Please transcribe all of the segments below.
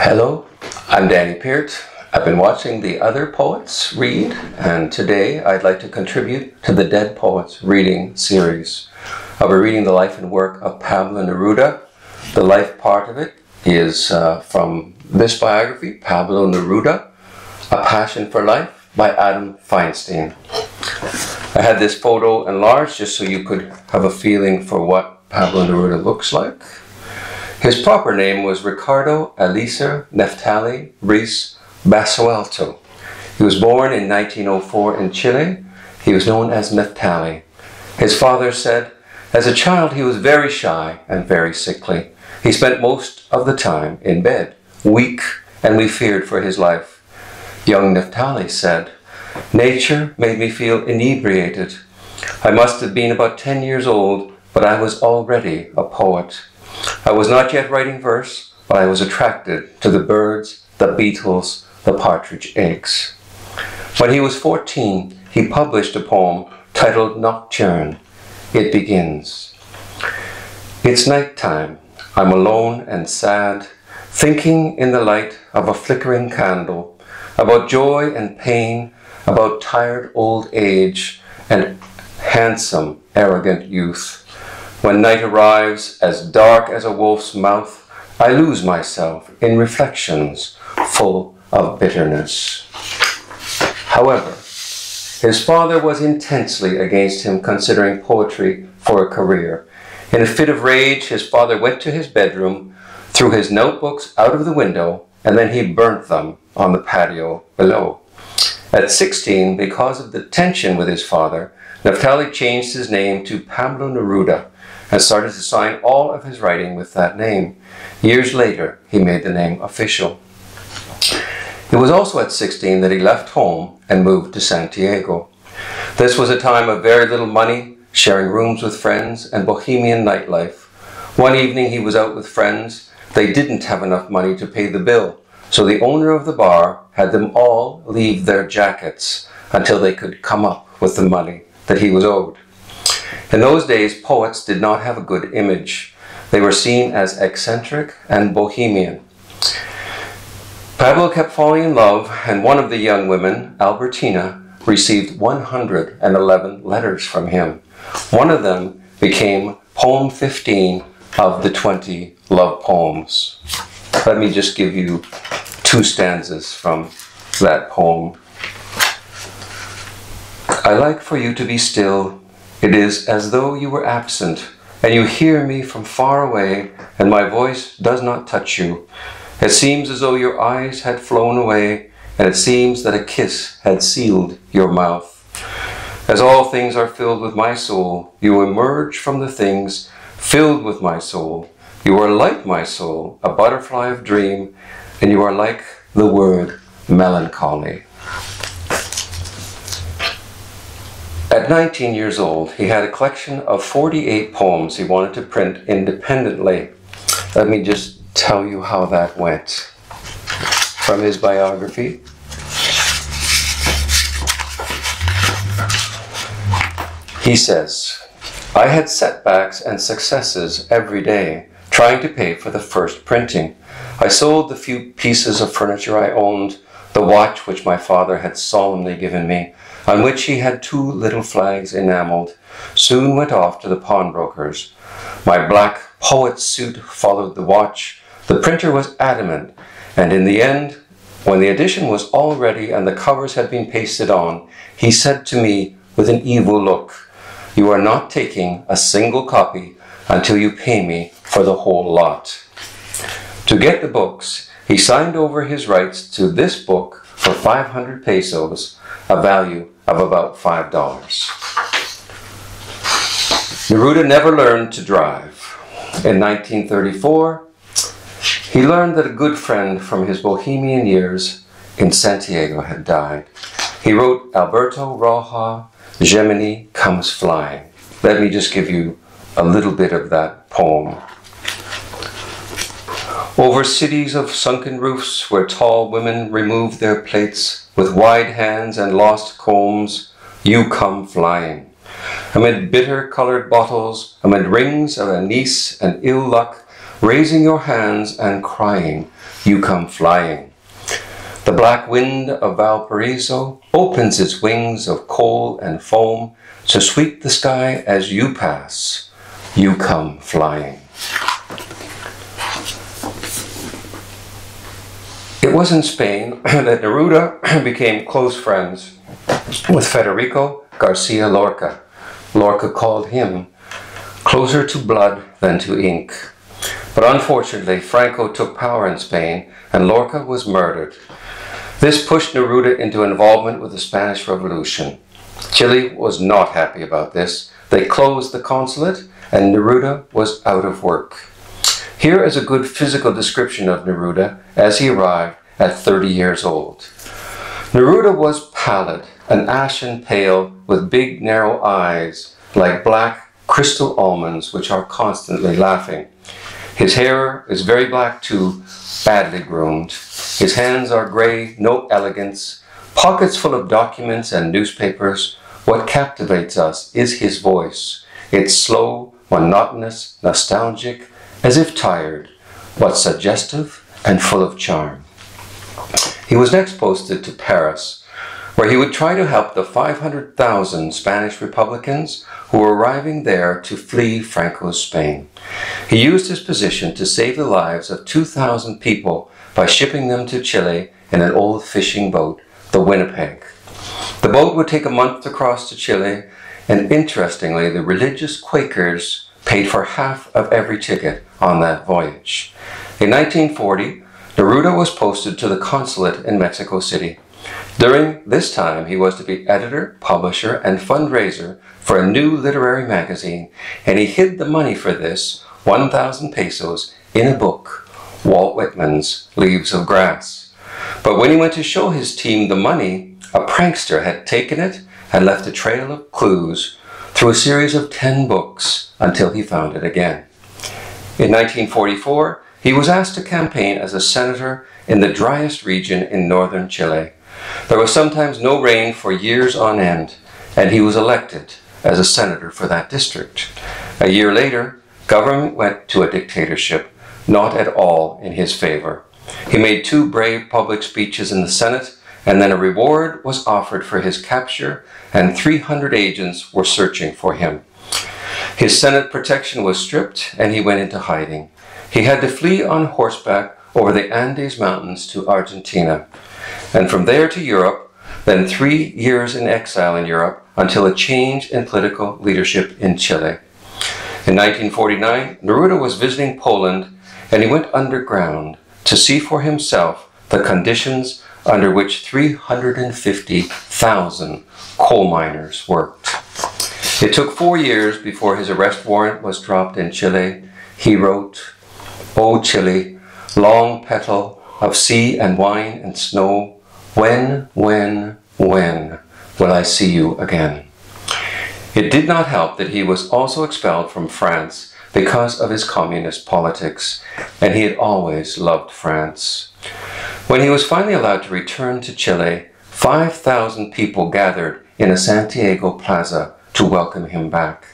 Hello, I'm Danny Peart. I've been watching the other poets read, and today I'd like to contribute to the Dead Poets reading series. I'll be reading the life and work of Pablo Neruda. The life part of it is from this biography, Pablo Neruda, A Passion for Life by Adam Feinstein. I had this photo enlarged just so you could have a feeling for what Pablo Neruda looks like. His proper name was Ricardo Eliezer Neftali Reis Basualto. He was born in 1904 in Chile. He was known as Neftali. His father said, as a child he was very shy and very sickly. He spent most of the time in bed, weak, and we feared for his life. Young Neftali said, nature made me feel inebriated. I must have been about 10 years old, but I was already a poet. I was not yet writing verse, but I was attracted to the birds, the beetles, the partridge eggs. When he was 14, he published a poem titled Nocturne. It begins, it's nighttime. I'm alone and sad, thinking in the light of a flickering candle about joy and pain, about tired old age and handsome, arrogant youth. When night arrives, as dark as a wolf's mouth, I lose myself in reflections full of bitterness. However, his father was intensely against him considering poetry for a career. In a fit of rage, his father went to his bedroom, threw his notebooks out of the window, and then he burnt them on the patio below. At 16, because of the tension with his father, Neftali changed his name to Pablo Neruda and started to sign all of his writing with that name. Years later, he made the name official. It was also at 16 that he left home and moved to Santiago. This was a time of very little money, sharing rooms with friends, and bohemian nightlife. One evening he was out with friends. They didn't have enough money to pay the bill, so the owner of the bar had them all leave their jackets until they could come up with the money that he was owed. In those days, poets did not have a good image. They were seen as eccentric and bohemian. Pablo kept falling in love, and one of the young women, Albertina, received 111 letters from him. One of them became poem 15 of the 20 love poems. Let me just give you 2 stanzas from that poem. I like for you to be still. It is as though you were absent, and you hear me from far away, and my voice does not touch you. It seems as though your eyes had flown away, and it seems that a kiss had sealed your mouth. As all things are filled with my soul, you emerge from the things filled with my soul. You are like my soul, a butterfly of dream, and you are like the word melancholy. At 19 years old, he had a collection of 48 poems he wanted to print independently. Let me just tell you how that went. From his biography. He says, I had setbacks and successes every day, trying to pay for the first printing. I sold the few pieces of furniture I owned, the watch which my father had solemnly given me, on which he had 2 little flags enameled, soon went off to the pawnbrokers. My black poet suit followed the watch. The printer was adamant, and in the end, when the edition was all ready and the covers had been pasted on, he said to me with an evil look, you are not taking a single copy until you pay me for the whole lot. To get the books, he signed over his rights to this book for 500 pesos, a value of about $5. Neruda never learned to drive. In 1934, he learned that a good friend from his bohemian years in Santiago had died. He wrote Alberto Roja, Gemini Comes Flying. Let me just give you a little bit of that poem. Over cities of sunken roofs where tall women remove their plates with wide hands and lost combs, you come flying. Amid bitter-colored bottles, amid rings of anise and ill luck, raising your hands and crying, you come flying. The black wind of Valparaiso opens its wings of coal and foam to sweep the sky as you pass, you come flying. It was in Spain that Neruda became close friends with Federico Garcia Lorca. Lorca called him closer to blood than to ink. But unfortunately, Franco took power in Spain and Lorca was murdered. This pushed Neruda into involvement with the Spanish Revolution. Chile was not happy about this. They closed the consulate and Neruda was out of work. Here is a good physical description of Neruda as he arrived at 30 years old. Neruda was pallid, an ashen pale with big narrow eyes like black crystal almonds which are constantly laughing. His hair is very black too, badly groomed. His hands are grey, no elegance, pockets full of documents and newspapers. What captivates us is his voice. It's slow, monotonous, nostalgic, as if tired, but suggestive and full of charm. He was next posted to Paris, where he would try to help the 500,000 Spanish Republicans who were arriving there to flee Franco's Spain. He used his position to save the lives of 2,000 people by shipping them to Chile in an old fishing boat, the Winnipeg. The boat would take a month to cross to Chile, and interestingly, the religious Quakers paid for half of every ticket on that voyage. In 1940, Neruda was posted to the consulate in Mexico City. During this time, he was to be editor, publisher, and fundraiser for a new literary magazine, and he hid the money for this, 1,000 pesos, in a book, Walt Whitman's Leaves of Grass. But when he went to show his team the money, a prankster had taken it and left a trail of clues through a series of 10 books until he found it again. In 1944, he was asked to campaign as a senator in the driest region in northern Chile. There was sometimes no rain for years on end, and he was elected as a senator for that district. A year later, government went to a dictatorship, not at all in his favor. He made 2 brave public speeches in the Senate, and then a reward was offered for his capture, and 300 agents were searching for him. His Senate protection was stripped, and he went into hiding. He had to flee on horseback over the Andes Mountains to Argentina, and from there to Europe, then 3 years in exile in Europe until a change in political leadership in Chile. In 1949, Neruda was visiting Poland, and he went underground to see for himself the conditions under which 350,000 coal miners worked. It took 4 years before his arrest warrant was dropped in Chile. He wrote, "O Chile, long petal of sea and wine and snow, when will I see you again?" It did not help that he was also expelled from France because of his communist politics, and he had always loved France. When he was finally allowed to return to Chile, 5,000 people gathered in a Santiago plaza to welcome him back.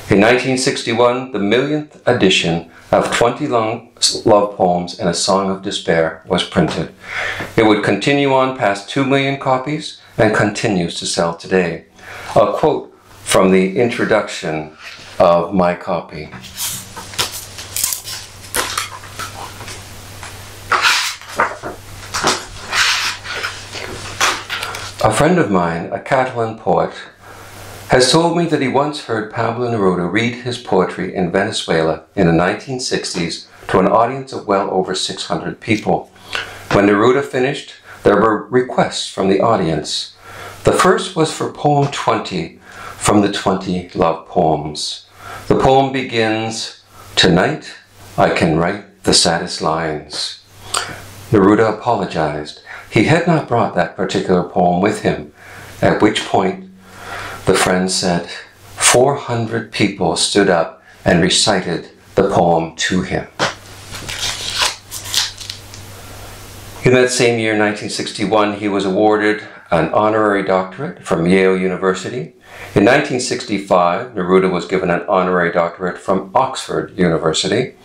In 1961, the millionth edition of 20 love poems and a song of despair was printed. It would continue on past 2 million copies and continues to sell today. A quote from the introduction of my copy. A friend of mine, a Catalan poet, has told me that he once heard Pablo Neruda read his poetry in Venezuela in the 1960s to an audience of well over 600 people. When Neruda finished, there were requests from the audience. The first was for poem 20 from the 20 love poems. The poem begins, "Tonight I can write the saddest lines." Neruda apologized. He had not brought that particular poem with him, at which point the friend said 400 people stood up and recited the poem to him. In that same year, 1961, he was awarded an honorary doctorate from Yale University. In 1965, Neruda was given an honorary doctorate from Oxford University.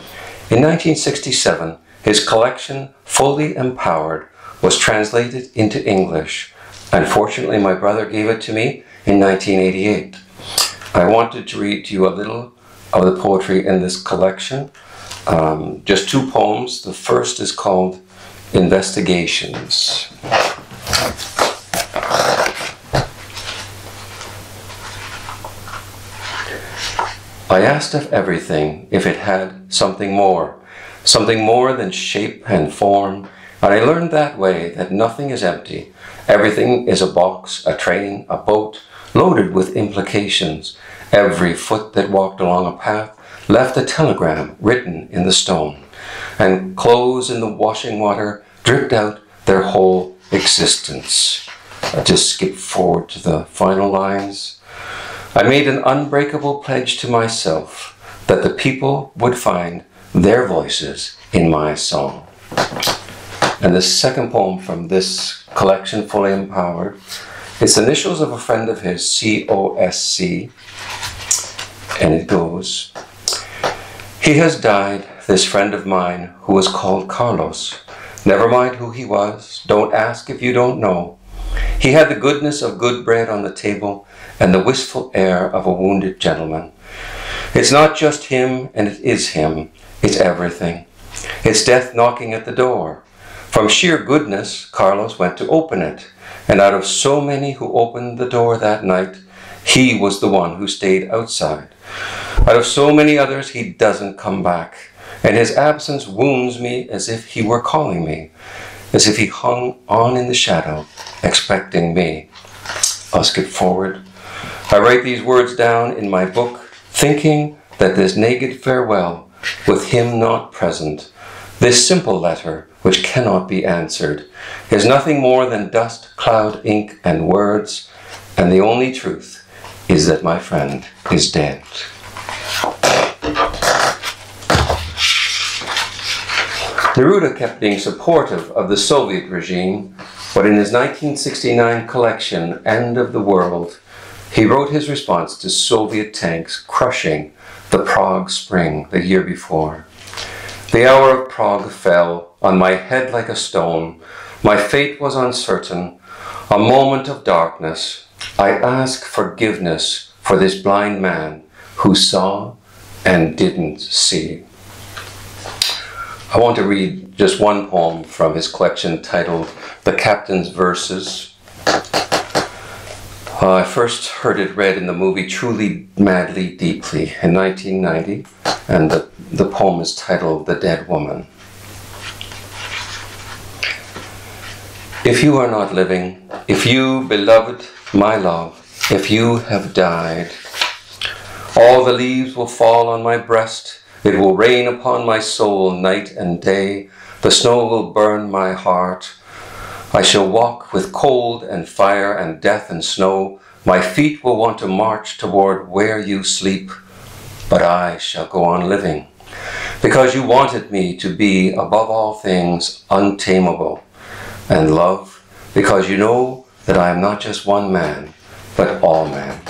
In 1967, his collection, Fully Empowered, was translated into English, and fortunately my brother gave it to me in 1988. I wanted to read to you a little of the poetry in this collection. Just two poems. The first is called Investigations. I asked of everything if it had something more than shape and form, and I learned that way that nothing is empty. Everything is a box, a train, a boat, loaded with implications. Every foot that walked along a path left a telegram written in the stone, and clothes in the washing water dripped out their whole existence. I just skip forward to the final lines. I made an unbreakable pledge to myself that the people would find their voices in my song. And the second poem from this collection, Fully Empowered, it's initials of a friend of his, C-O-S-C, and it goes, he has died, this friend of mine who was called Carlos. Never mind who he was, don't ask if you don't know. He had the goodness of good bread on the table and the wistful air of a wounded gentleman. It's not just him, and it is him. It's everything. It's death knocking at the door. From sheer goodness, Carlos went to open it, and out of so many who opened the door that night, he was the one who stayed outside. Out of so many others, he doesn't come back, and his absence wounds me as if he were calling me, as if he hung on in the shadow, expecting me. I'll skip forward. I write these words down in my book, thinking that this naked farewell, with him not present, this simple letter, which cannot be answered, is nothing more than dust, cloud, ink, and words, and the only truth is that my friend is dead. Neruda kept being supportive of the Soviet regime, but in his 1969 collection, End of the World, he wrote his response to Soviet tanks crushing the Prague Spring the year before. The hour of Prague fell on my head like a stone. My fate was uncertain, a moment of darkness. I ask forgiveness for this blind man who saw and didn't see. I want to read just one poem from his collection titled The Captain's Verses. I first heard it read in the movie Truly, Madly, Deeply in 1990, and the poem is titled The Dead Woman. If you are not living, if you, beloved, my love, if you have died, all the leaves will fall on my breast, it will rain upon my soul night and day, the snow will burn my heart, I shall walk with cold and fire and death and snow. My feet will want to march toward where you sleep, but I shall go on living, because you wanted me to be, above all things, untamable, and love, because you know that I am not just one man, but all men.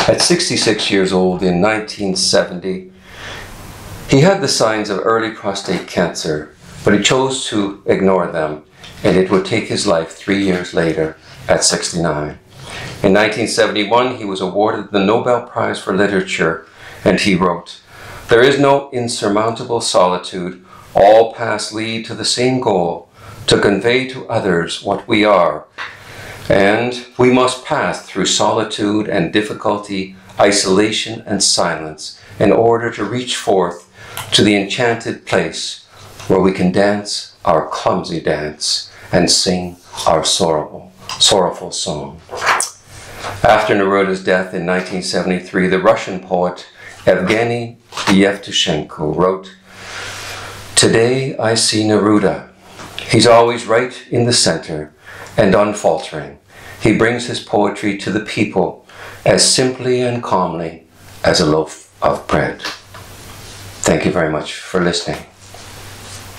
At 66 years old in 1970, he had the signs of early prostate cancer, but he chose to ignore them, and it would take his life 3 years later at 69. In 1971, he was awarded the Nobel Prize for Literature, and he wrote, "There is no insurmountable solitude. All paths lead to the same goal, to convey to others what we are. And we must pass through solitude and difficulty, isolation and silence, in order to reach forth to the enchanted place where we can dance our clumsy dance and sing our sorrowful song." After Neruda's death in 1973, the Russian poet Evgeny Yevtushenko wrote, "Today I see Neruda. He's always right in the center and unfaltering. He brings his poetry to the people as simply and calmly as a loaf of bread." Thank you very much for listening.